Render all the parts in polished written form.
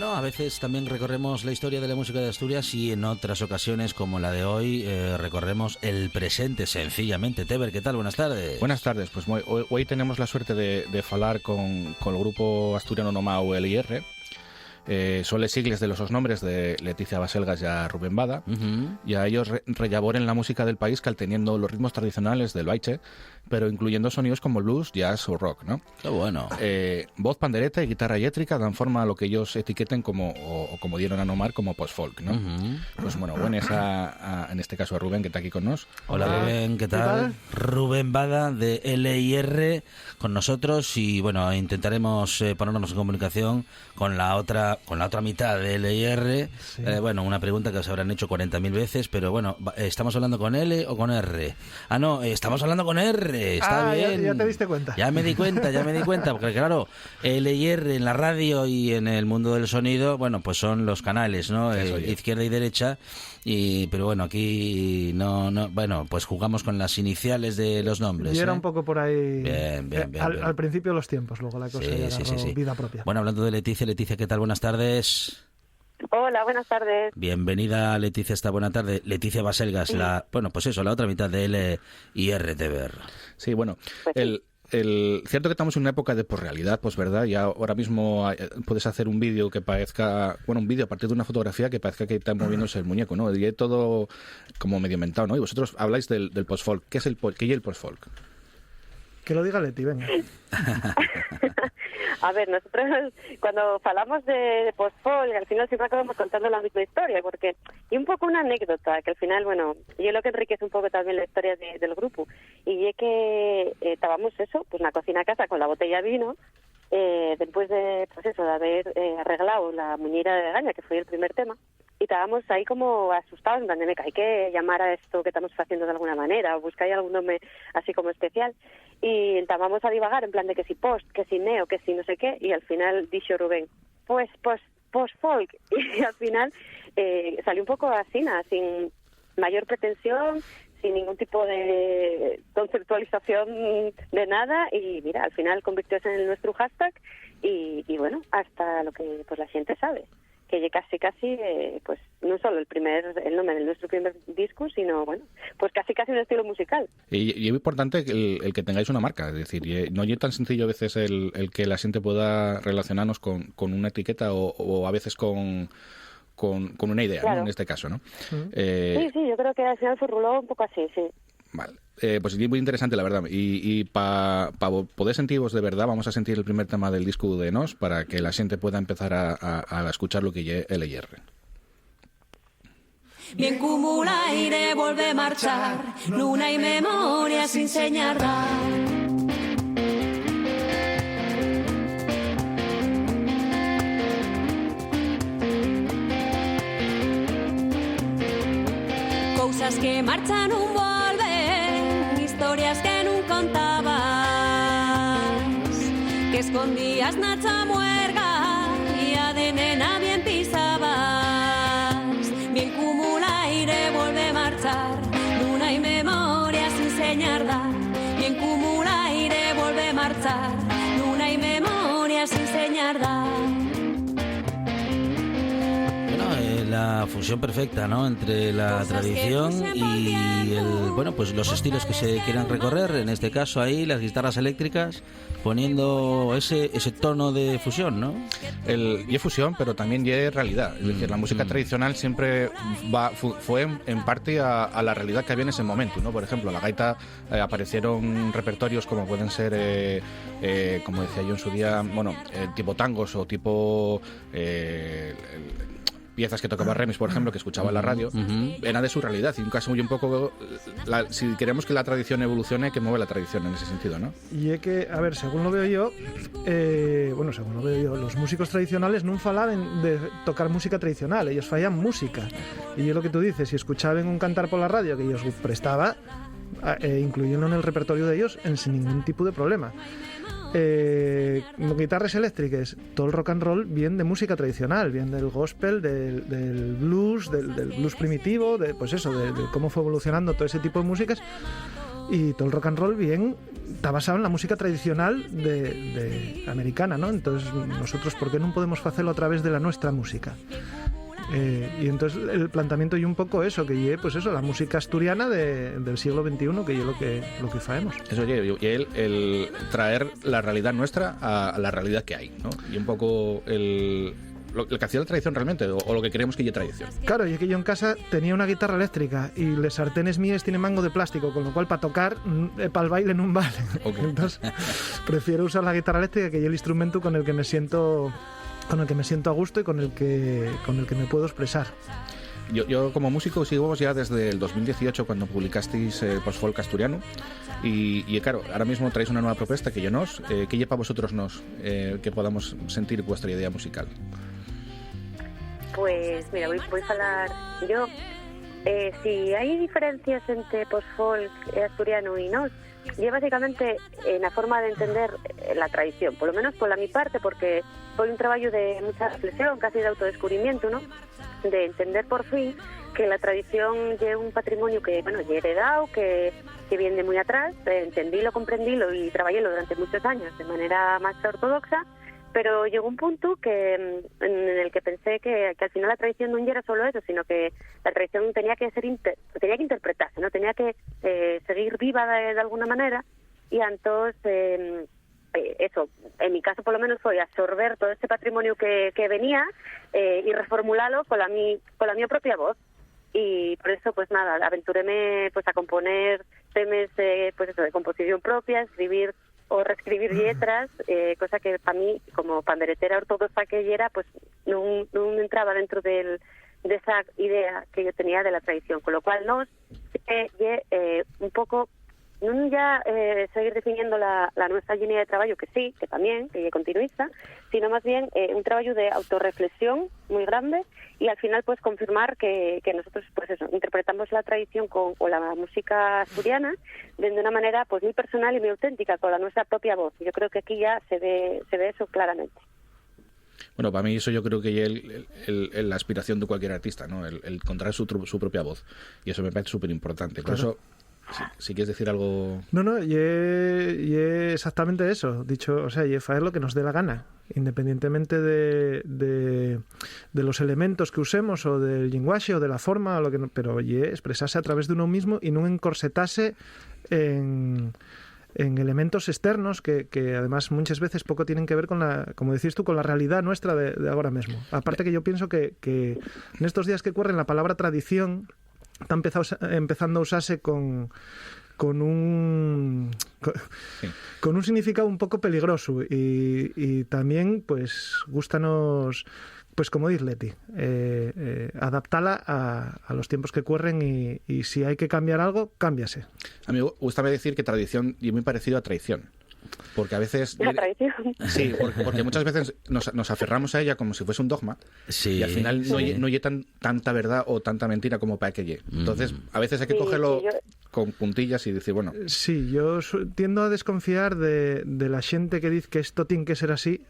Bueno, a veces también recorremos la historia de la música de Asturias y en otras ocasiones, como la de hoy, recorremos el presente sencillamente. Teber, ¿qué tal? Buenas tardes. Buenas tardes. Pues hoy tenemos la suerte de falar con el grupo asturiano nomao LIR. Son les sigles de los nombres de Leticia Baselgas y a Rubén Bada, y a ellos rellaboren la música del país calteniendo los ritmos tradicionales del baiche, pero incluyendo sonidos como blues, jazz o rock, ¿no? Qué bueno. Voz, pandereta y guitarra eléctrica dan forma a lo que ellos etiqueten como dieron a nomar como post-folk, ¿no? Pues bueno, buenas en este caso a Rubén, que está aquí con nos. Hola Rubén, ¿qué tal? Rubén Bada de LIR con nosotros y bueno, intentaremos ponernos en comunicación con la otra mitad de LIR. Sí. Bueno, una pregunta que os habrán hecho 40.000 veces, pero bueno, ¿estamos hablando con L o con R? Ah, no, estamos hablando con R, está bien. Ya te diste cuenta. Ya me di cuenta, porque claro, LIR en la radio y en el mundo del sonido, bueno, pues son los canales, ¿no? Izquierda y derecha, pero bueno, aquí no, bueno, pues jugamos con las iniciales de los nombres. Y era un poco por ahí. Bien. Al principio los tiempos, luego la cosa ya agarró vida propia. Bueno, hablando de Leticia, ¿qué tal? Buenas tardes. Hola, buenas tardes. Bienvenida, Leticia, esta buena tarde. Leticia Baselgas, sí. La otra mitad de LIR TV. Sí, bueno, pues cierto que estamos en una época de posrealidad, pues verdad, y ahora mismo puedes hacer un vídeo que parezca, un vídeo a partir de una fotografía que parezca que está moviéndose el muñeco, ¿no? Y es todo como medio inventado, ¿no? Y vosotros habláis del post-folk. ¿Qué es el post-folk? Que lo diga Leti, venga. A ver, nosotros cuando hablamos de post-folk, al final siempre acabamos contando la misma historia, porque y un poco una anécdota, que al final, bueno, yo lo que enriquece un poco también la historia del grupo, y es que estábamos pues una cocina a casa con la botella de vino, después de, pues eso, de haber arreglado la muñeira de gaña, que fue el primer tema, y estábamos ahí como asustados, en plan de, meca, hay que llamar a esto que estamos haciendo de alguna manera, o buscar algún nombre así como especial, y estábamos a divagar en plan de que si post, que si neo, que si no sé qué, y al final dijo Rubén, pues post-folk, y al final salió un poco así, sin mayor pretensión, sin ningún tipo de conceptualización de nada, y mira, al final convirtióse en nuestro hashtag, y bueno, hasta lo que pues la gente sabe, que casi pues no solo el nombre de nuestro primer disco, sino bueno, pues casi un estilo musical. Y es importante el que tengáis una marca, es decir, no es tan sencillo a veces el que la gente pueda relacionarnos con una etiqueta o a veces con una idea, claro, ¿no? En este caso, ¿no? Sí, yo creo que al final se ruló un poco así, sí. Vale. Pues es muy interesante, la verdad. Y para poder sentiros de verdad, vamos a sentir el primer tema del disco de Nos para que la gente pueda empezar a escuchar lo que lle LIR. Bien como l'aire volve marchar, luna y memoria sin señalar. Cousas que marchan un volven, historias que nunca contabas, que escondías na chamuerga y a de nena bien pisabas. Bien como l'aire volve marchar, luna y memoria sin señar dar. Bien como l'aire volve marchar, luna y memoria sin señar dar. La fusión perfecta, ¿no?, entre la tradición y pues los estilos que se quieran recorrer, en este caso ahí las guitarras eléctricas poniendo ese tono de fusión, ¿no? Y es fusión, pero también es realidad, es decir, la música tradicional siempre fue en parte a la realidad que había en ese momento, ¿no? Por ejemplo, la gaita aparecieron repertorios como pueden ser como decía yo en su día, tipo tangos o tipo piezas que tocaba Remis, por ejemplo, que escuchaba en la radio, era de su realidad. Y un caso muy un poco, si queremos que la tradición evolucione, hay que mueve la tradición en ese sentido, ¿no? Y es que, a ver, según lo veo yo, los músicos tradicionales no falaban de tocar música tradicional, ellos fallan música. Y yo lo que tú dices, si escuchaban un cantar por la radio que ellos prestaba, incluyendo en el repertorio de ellos, sin ningún tipo de problema. Guitarras eléctricas, todo el rock and roll bien de música tradicional, bien del gospel, del blues, del blues primitivo, de cómo fue evolucionando todo ese tipo de músicas. y todo el rock and roll bien está basado en la música tradicional de americana, ¿no? Entonces nosotros, ¿por qué no podemos hacerlo a través de la nuestra música? Y entonces el planteamiento y un poco eso, que lleve, pues eso, la música asturiana del siglo XXI, que es lo que faemos. Eso, y el traer la realidad nuestra a la realidad que hay, ¿no? Y un poco lo que hacía la tradición realmente, o lo que creemos que es tradición. Claro, y es que yo en casa tenía una guitarra eléctrica y los sartenes míos tienen mango de plástico, con lo cual para tocar, para el baile no vale. Okay. Entonces prefiero usar la guitarra eléctrica, que es el instrumento con el que me siento a gusto y con el que me puedo expresar. Yo como músico sigo ya desde el 2018, cuando publicasteis Post-Folk Asturiano, y claro, ahora mismo traéis una nueva propuesta que ¿qué lleva a vosotros que podamos sentir vuestra idea musical? Pues mira, voy a hablar yo. Si hay diferencias entre post-folk asturiano y nos, y básicamente en la forma de entender la tradición, por lo menos por mi parte, porque fue un trabajo de mucha reflexión, casi de autodescubrimiento, ¿no? De entender por fin que la tradición es un patrimonio que, bueno, ya heredado, que viene de muy atrás, entendílo, comprendílo y trabajélo durante muchos años de manera más ortodoxa, pero llegó un punto en el que pensé que al final la tradición no era solo eso, sino que la tradición tenía que interpretarse, no tenía que seguir viva de alguna manera, y entonces eso, en mi caso por lo menos, fue absorber todo este patrimonio que venía y reformularlo con la mi propia voz. Y por eso, pues nada, aventuréme pues a componer temas pues eso, de composición propia, escribir o reescribir letras, cosa que para mí, como panderetera ortodoxa que era, pues no entraba dentro de esa idea que yo tenía de la tradición, con lo cual un poco no ya seguir definiendo la nuestra línea de trabajo, que sí, que también, que es continuista, sino más bien un trabajo de autorreflexión muy grande, y al final pues confirmar que nosotros pues eso, interpretamos la tradición o la música asturiana de una manera pues muy personal y muy auténtica, con la nuestra propia voz. Yo creo que aquí ya se ve eso claramente. Bueno, para mí eso yo creo que es la aspiración de cualquier artista, ¿no? El encontrar su propia voz, y eso me parece súper importante. Por eso, si quieres decir algo... No, y es exactamente eso. Dicho, o sea, y es lo que nos dé la gana, independientemente de los elementos que usemos, o del lenguaje, o de la forma, o lo que no, pero expresarse a través de uno mismo y no encorsetarse en elementos externos que además muchas veces poco tienen que ver con como decís tú, con la realidad nuestra de ahora mismo. Aparte que yo pienso que en estos días que corren la palabra tradición está empezando a usarse con un significado un poco peligroso, y también pues gústanos, pues como dice Leti, adaptarla a los tiempos que corren, y si hay que cambiar algo, cámbiase. A mí me gusta decir que tradición es muy parecido a traición. Porque a veces... La tradición. Sí, porque muchas veces nos aferramos a ella como si fuese un dogma, sí, y al final no hay tanta verdad o tanta mentira como para que llegue. Entonces, a veces hay que cogerlo con puntillas y decir, bueno... Sí, yo tiendo a desconfiar de la gente que dice que esto tiene que ser así,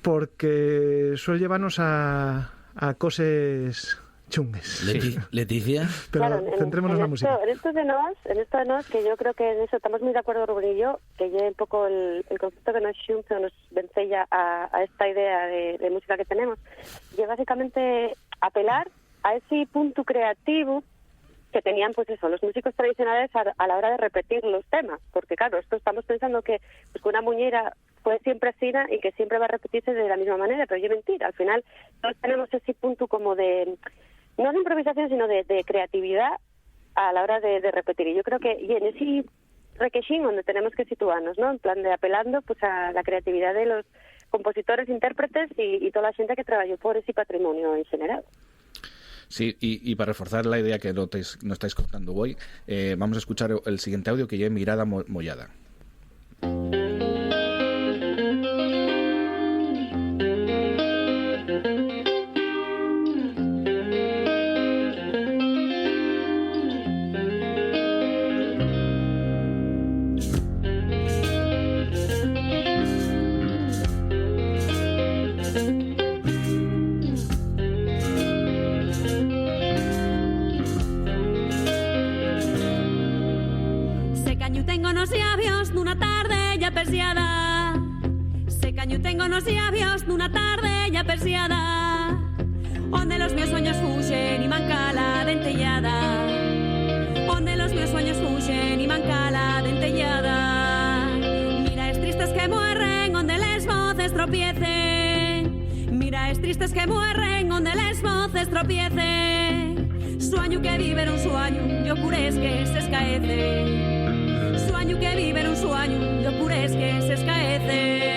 porque suele llevarnos a cosas... chungues. Leticia. Pero claro, centrémonos en la música. En esto de nos, que yo creo que en eso estamos muy de acuerdo, Rubén y yo, que ya un poco el concepto que nos vencella a esta idea de música que tenemos, y básicamente apelar a ese punto creativo que tenían pues eso, los músicos tradicionales a la hora de repetir los temas, porque claro, esto estamos pensando que una muñeira fue siempre así y que siempre va a repetirse de la misma manera, pero es mentira. Al final todos tenemos ese punto como de, no de improvisación, sino de creatividad a la hora de repetir, y yo creo que y en ese requeixín donde tenemos que situarnos, ¿no? En plan de apelando pues a la creatividad de los compositores, intérpretes y toda la gente que trabajó por ese patrimonio en general. Sí, y para reforzar la idea que no estáis contando hoy, vamos a escuchar el siguiente audio, que ya es Mirada Mollada. tengo nos labios nunha tarde ya persiada. Se caño tengo nos labios nunha tarde ya persiada. Onde los meus sueños fuxen y manca la dentellada. Onde los meus sueños fuxen y manca la dentellada. Mira, es tristes que mueren onde les voces tropiecen. Mira, es tristes que mueren onde les voces tropiecen. Sueño que viven un sueño, yo pures que se escaece. Sueño que viven un sueño, yo pures que se escaece.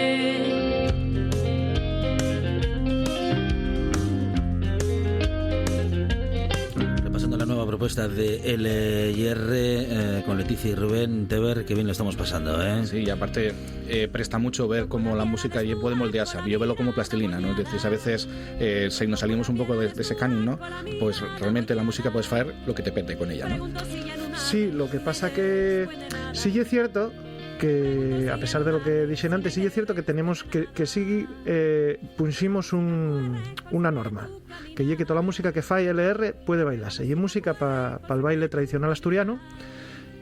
La nueva propuesta de LIR con Leticia y Rubén Teber, que bien lo estamos pasando, ¿eh? Sí, y aparte presta mucho ver cómo la música puede moldearse. Yo veo como plastilina, ¿no? Es decir, a veces si nos salimos un poco de ese canon, ¿no? Pues realmente la música puedes hacer lo que te pete con ella, ¿no? Sí, lo que pasa que sí es cierto que, a pesar de lo que dixen antes, sí é certo que tenemos que sí punximos unha norma, que lle que toda a música que fai LR puede bailarse, e é música para el baile tradicional asturiano,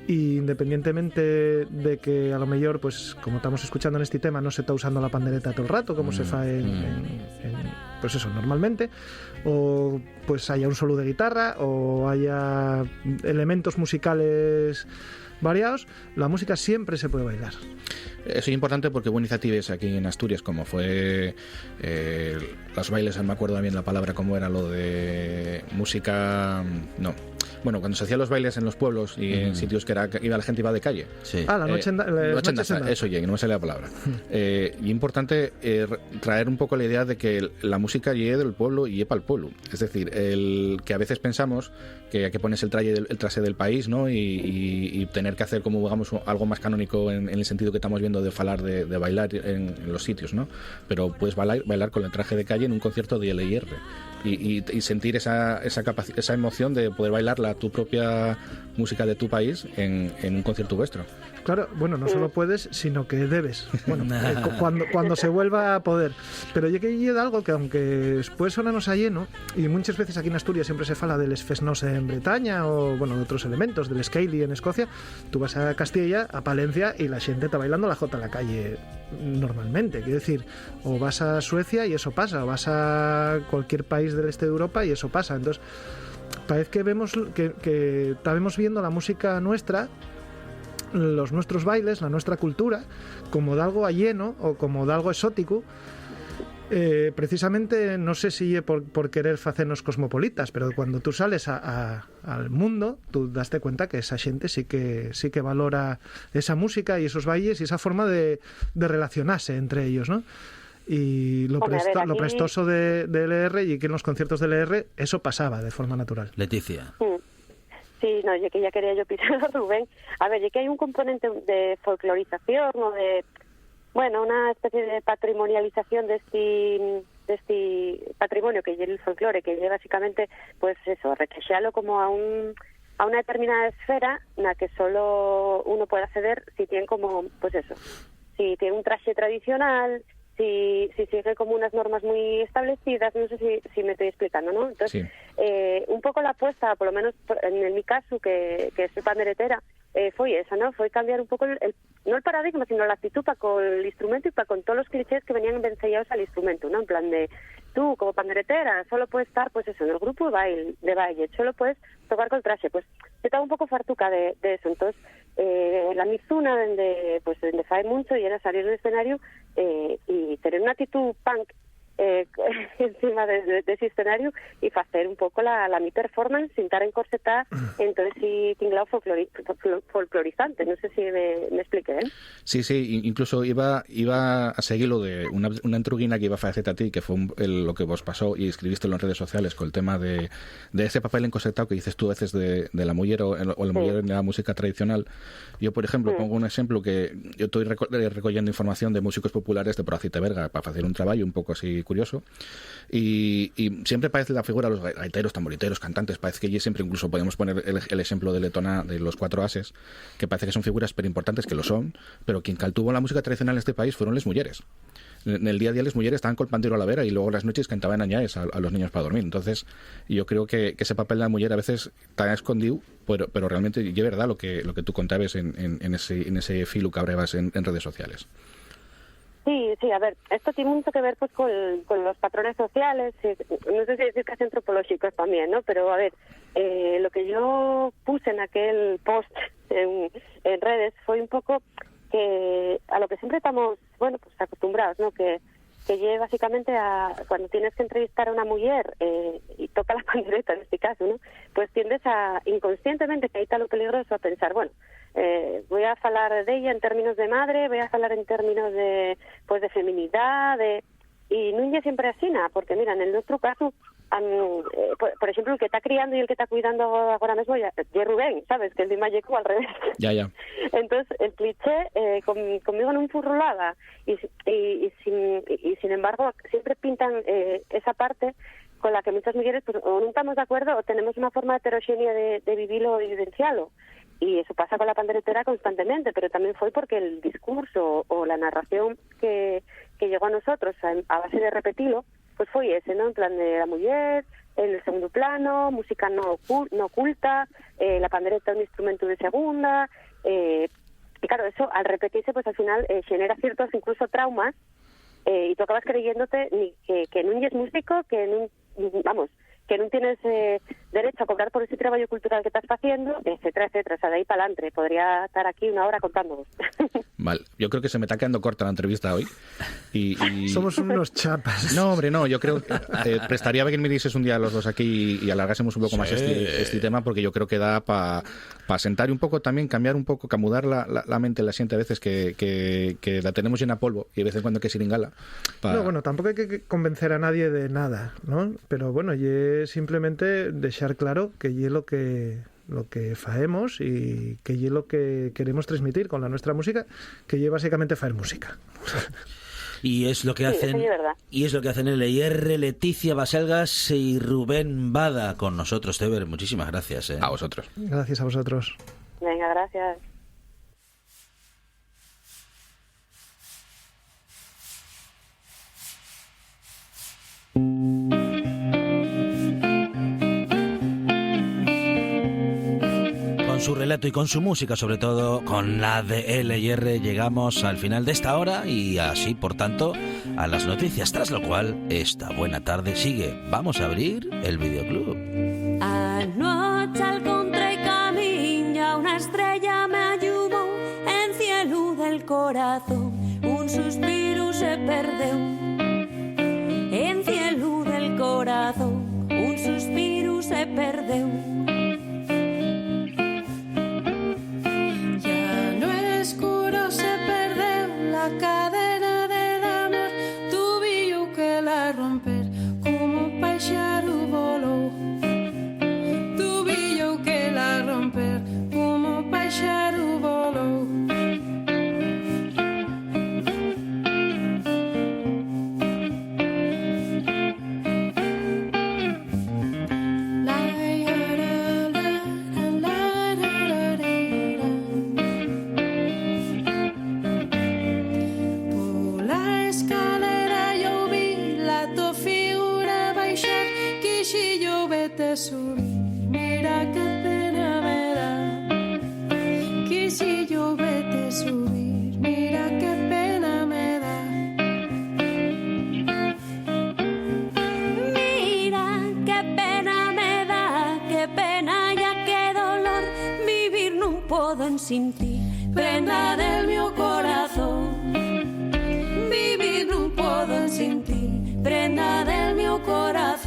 y independientemente de que a lo mellor, pues como estamos escuchando en este tema, no se está usando la pandereta todo el rato como se fa pues eso, normalmente, o pues haya un solo de guitarra o haya elementos musicales variados, la música siempre se puede bailar. Eso es importante porque hubo iniciativas aquí en Asturias, como fue los bailes, no me acuerdo bien la palabra, cómo era lo de música, no. Bueno, cuando se hacían los bailes en los pueblos y en sitios que iba la gente iba de calle. Sí. La noche en danza, eso ya, no me sale la palabra. Y importante traer un poco la idea de que la música llegue del pueblo y para el pueblo. Es decir, que a veces pensamos que hay que ponerse el traje del país, ¿no? Y tener que hacer como, digamos, algo más canónico en el sentido que estamos viendo de falar de bailar en los sitios, ¿no? Pero puedes bailar con el traje de calle en un concierto de LIR. Y sentir esa emoción de poder bailar tu propia música de tu país en un concierto vuestro. Claro, bueno, no solo puedes, sino que debes. Bueno, cuando se vuelva a poder. Pero yo que llega algo que, aunque después sonarnos a lleno, y muchas veces aquí en Asturias siempre se fala del fesnos en Bretaña o, bueno, de otros elementos, del Scaly en Escocia, tú vas a Castilla, a Palencia, y la gente está bailando la jota en la calle normalmente. Quiero decir, o vas a Suecia y eso pasa, o vas a cualquier país del este de Europa y eso pasa. Entonces, parece que vemos que estamos viendo la música nuestra, los nuestros bailes, la nuestra cultura, como de algo alleno o como de algo exótico, precisamente, no sé si por querer hacernos cosmopolitas, pero cuando tú sales al mundo, tú daste cuenta que esa gente sí que valora esa música y esos bailes y esa forma de relacionarse entre ellos, ¿no? Y lo prestoso de LR, y que en los conciertos de LR eso pasaba de forma natural. Leticia. Sí, no, yo que ya quería yo pisar a Rubén. A ver, yo que hay un componente de folclorización o de, bueno, una especie de patrimonialización de este patrimonio que lleva el folclore, que lleva básicamente, pues eso, requexarlo como a una determinada esfera en la que solo uno puede acceder si tiene como, pues eso, si tiene un traje tradicional, si sigue como unas normas muy establecidas, no sé si me estoy explicando, ¿no? Entonces, sí. Un poco la apuesta, por lo menos en mi caso, que soy panderetera, fue esa, ¿no? Fue cambiar un poco, no el paradigma, sino la actitud para con el instrumento y para con todos los clichés que venían vencellados al instrumento, ¿no? En plan de, tú como panderetera solo puedes estar, pues eso, en el grupo de baile, solo puedes tocar con el traje. Pues yo estaba un poco fartuca de eso. Entonces, la mi zona donde fae mucho y era salir del escenario y tener una actitud punk encima de ese escenario y hacer un poco la mi performance sin estar encorsetada, entonces sí tinglado folclorizante. No sé si me expliqué, ¿eh? Sí, incluso iba a seguir lo de una entruguina que iba a hacer a ti, que fue lo que vos pasó y escribiste en las redes sociales con el tema de ese papel encorsetado que dices tú a veces de la mujer o la mujer en la música tradicional. Yo, por ejemplo, pongo un ejemplo que yo estoy recogiendo información de músicos populares de Poracita Berga para hacer un trabajo un poco así curioso, y siempre parece la figura de los gaiteros, tamboriteros, cantantes, parece que allí siempre, incluso podemos poner el ejemplo de Letona, de los Cuatro Ases, que parece que son figuras pero importantes, que lo son, pero quien caltuvo la música tradicional en este país fueron las mujeres. en el día a día las mujeres estaban col pandeiro a la vera y luego las noches cantaban añades a los niños para dormir. Entonces yo creo que ese papel de la mujer a veces está escondido, pero realmente es verdad lo que tú contabas en ese filo que abrevas en redes sociales. Sí, a ver, esto tiene mucho que ver pues con los patrones sociales, no sé si decir casi antropológicos también, ¿no? Pero a ver, lo que yo puse en aquel post en redes fue un poco que a lo que siempre estamos, bueno, pues acostumbrados, ¿no? Que llegue básicamente a cuando tienes que entrevistar a una mujer y toca la pandereta en este caso, ¿no? Pues tiendes a inconscientemente, que ahí está lo peligroso, a pensar, bueno, voy a hablar de ella en términos de madre, voy a hablar en términos de pues de feminidad, y no es siempre así, nada, porque mira, en el nuestro caso, por ejemplo, el que está criando y el que está cuidando ahora mismo ya Rubén, ¿sabes? Que el de Mayeco al revés. Ya. Entonces, el cliché conmigo no enfurrulaba y sin embargo siempre pintan esa parte con la que muchas mujeres pues, o no estamos de acuerdo o tenemos una forma heterogénea de vivirlo y vivenciarlo. Y eso pasa con la panderetera constantemente, pero también fue porque el discurso o la narración que llegó a nosotros a base de repetirlo, pues fue ese, ¿no? En plan de la mujer, en el segundo plano, música no oculta, la pandereta un instrumento de segunda, y claro, eso al repetirse, pues al final genera ciertos incluso traumas, y tú acabas creyéndote que no eres músico, que no tienes derecho a cobrar por ese trabajo cultural que estás haciendo, etcétera, etcétera. O sea, de ahí para adelante. Podría estar aquí una hora contándonos. Vale, yo creo que se me está quedando corta la entrevista hoy. Y... Somos unos chapas. No, hombre, no, yo creo que prestaría que me dices un día los dos aquí y alargásemos un poco más este tema, porque yo creo que da para sentar un poco también, cambiar un poco, camudar la mente, la siente a veces que la tenemos llena de polvo y de vez en cuando hay que siringala. No, bueno, tampoco hay que convencer a nadie de nada, ¿no? Pero bueno, y simplemente dejar claro que y lo que faemos y que y lo que queremos transmitir con la nuestra música, que y básicamente faer música. Y es lo que hacen, LIR, Leticia Baselgas y Rubén Bada con nosotros, Teber. Muchísimas gracias. A vosotros. Gracias a vosotros. Venga, gracias. Con su relato y con su música, sobre todo con la de LIR, llegamos al final de esta hora y así, por tanto, a las noticias, tras lo cual esta buena tarde sigue. Vamos a abrir el videoclub. Anoche al contra y camino una estrella me ayudó en cielo del corazón, un suspiro se perdió en cielo del corazón, un suspiro se perdió. La cadena del amor, tuvo que la romper como un pájaro voló. Tuvo que la romper como un pájaro voló. Subir, mira qué pena me da. Que si yo vete subir, mira qué pena me da. Mira qué pena me da, qué pena ya qué dolor, vivir no puedo sin ti, prenda del mi corazón. Vivir no puedo sin ti, prenda del mi corazón.